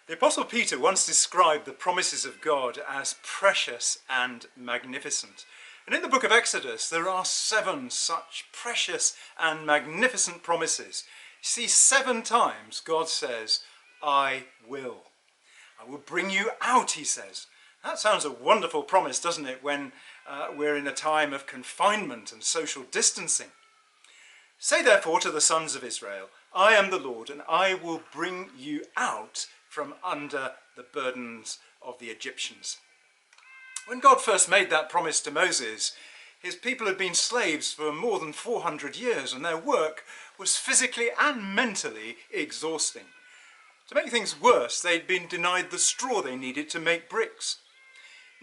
The Apostle Peter once described the promises of God as precious and magnificent. And in the book of Exodus, there are 7 such precious and magnificent promises. You see, 7 times God says, I will. I will bring you out, he says. That sounds a wonderful promise, doesn't it, when we're in a time of confinement and social distancing. Say therefore to the sons of Israel, I am the Lord, and I will bring you out from under the burdens of the Egyptians. When God first made that promise to Moses, his people had been slaves for more than 400 years, and their work was physically and mentally exhausting. To make things worse, they'd been denied the straw they needed to make bricks.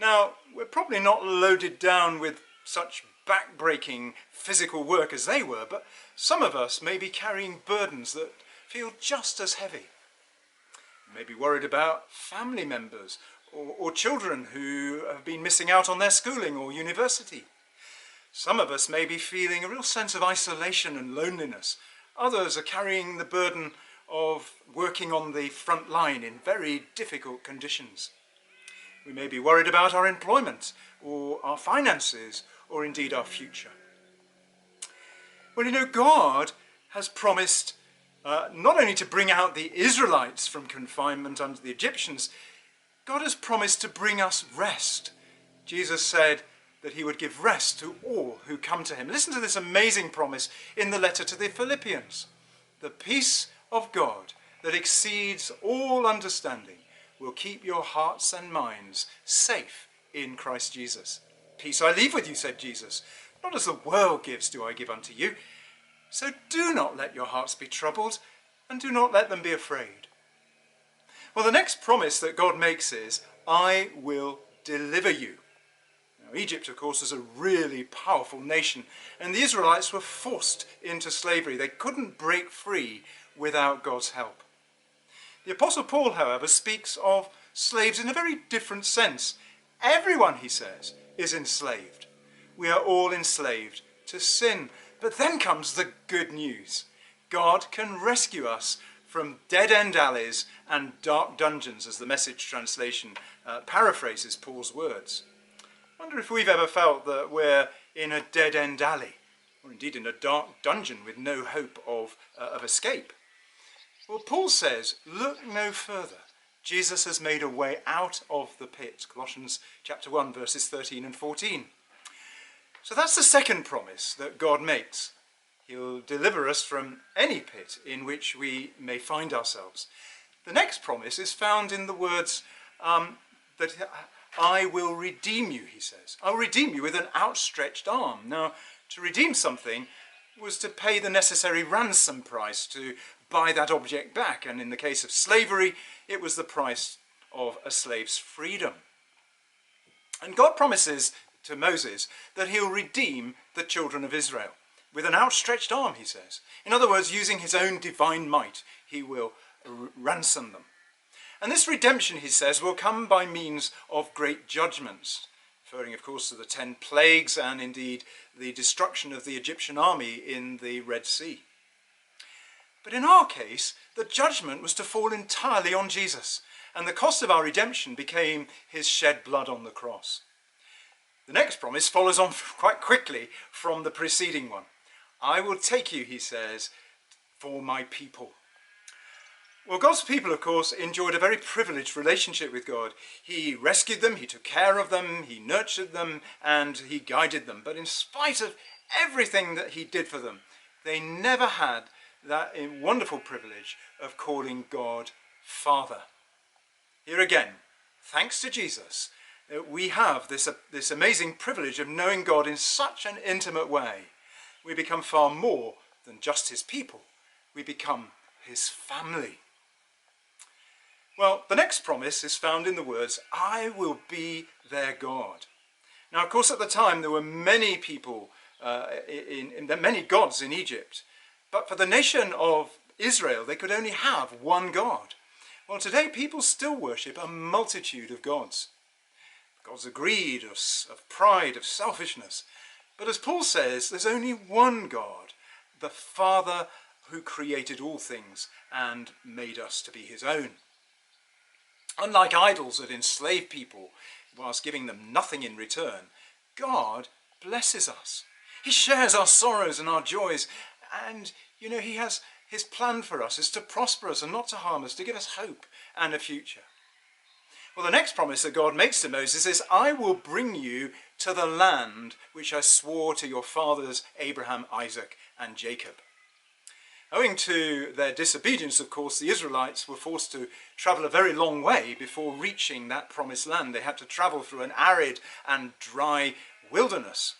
Now, we're probably not loaded down with such back-breaking physical work as they were, but some of us may be carrying burdens that feel just as heavy. You may be worried about family members or children who have been missing out on their schooling or university. Some of us may be feeling a real sense of isolation and loneliness. Others are carrying the burden of working on the front line in very difficult conditions. We may be worried about our employment or our finances or indeed our future. Well, you know, God has promised not only to bring out the Israelites from confinement under the Egyptians, God has promised to bring us rest. Jesus said that he would give rest to all who come to him. Listen to this amazing promise in the letter to the Philippians. The peace of God that exceeds all understanding will keep your hearts and minds safe in Christ Jesus. Peace I leave with you, said Jesus. Not as the world gives do I give unto you. So do not let your hearts be troubled, and do not let them be afraid. Well, the next promise that God makes is, I will deliver you. Now, Egypt, of course, is a really powerful nation, and the Israelites were forced into slavery. They couldn't break free without God's help. The Apostle Paul, however, speaks of slaves in a very different sense. Everyone, he says, is enslaved. We are all enslaved to sin. But then comes the good news. God can rescue us from dead-end alleys and dark dungeons, as the Message translation paraphrases Paul's words. I wonder if we've ever felt that we're in a dead-end alley, or indeed in a dark dungeon with no hope of escape. Well, Paul says, look no further. Jesus has made a way out of the pit. Colossians chapter 1, verses 13 and 14. So that's the second promise that God makes. He'll deliver us from any pit in which we may find ourselves. The next promise is found in the words that I will redeem you, he says. I'll redeem you with an outstretched arm. Now, to redeem something was to pay the necessary ransom price to buy that object back. And in the case of slavery, it was the price of a slave's freedom. And God promises to Moses that he'll redeem the children of Israel with an outstretched arm, he says. In other words, using his own divine might, he will ransom them. And this redemption, he says, will come by means of great judgments, referring, of course, to the 10 plagues and indeed the destruction of the Egyptian army in the Red Sea. But in our case, the judgment was to fall entirely on Jesus, and the cost of our redemption became his shed blood on the cross. The next promise follows on quite quickly from the preceding one. I will take you, he says, for my people. Well, God's people, of course, enjoyed a very privileged relationship with God. He rescued them, he took care of them, he nurtured them, and he guided them. But in spite of everything that he did for them, they never had that wonderful privilege of calling God Father. Here again, thanks to Jesus, we have this amazing privilege of knowing God in such an intimate way. We become far more than just his people. We become his family. Well, the next promise is found in the words, I will be their God. Now, of course, at the time, there were many people, many gods in Egypt. But for the nation of Israel, they could only have one God. Well, today, people still worship a multitude of gods. Gods of greed, of pride, of selfishness. But as Paul says, there's only one God, the Father who created all things and made us to be his own. Unlike idols that enslave people whilst giving them nothing in return, God blesses us. He shares our sorrows and our joys, and he has his plan for us is to prosper us and not to harm us, to give us hope and a future. Well, the next promise that God makes to Moses is, I will bring you to the land which I swore to your fathers Abraham, Isaac and Jacob. Owing to their disobedience, of course, the Israelites were forced to travel a very long way before reaching that promised land. They had to travel through an arid and dry wilderness.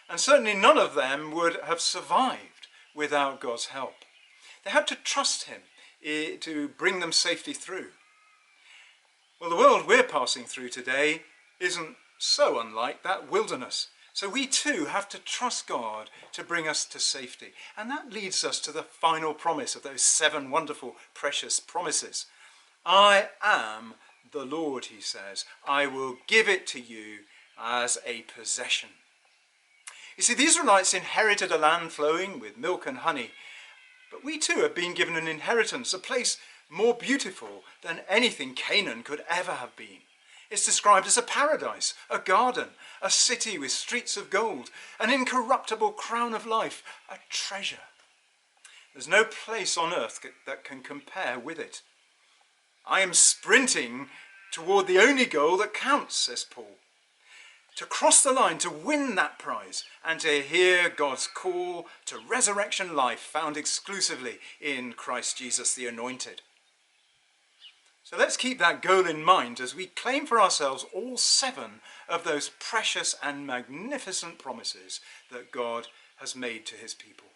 And certainly none of them would have survived without God's help. They had to trust him to bring them safely through. Well, the world we're passing through today isn't so unlike that wilderness. So we too have to trust God to bring us to safety. And that leads us to the final promise of those 7 wonderful, precious promises. I am the Lord, he says. I will give it to you as a possession. You see, the Israelites inherited a land flowing with milk and honey. But we too have been given an inheritance, a place more beautiful than anything Canaan could ever have been. It's described as a paradise, a garden, a city with streets of gold, an incorruptible crown of life, a treasure. There's no place on earth that can compare with it. I am sprinting toward the only goal that counts, says Paul. To cross the line, to win that prize, and to hear God's call to resurrection life found exclusively in Christ Jesus the Anointed. So let's keep that goal in mind as we claim for ourselves all 7 of those precious and magnificent promises that God has made to his people.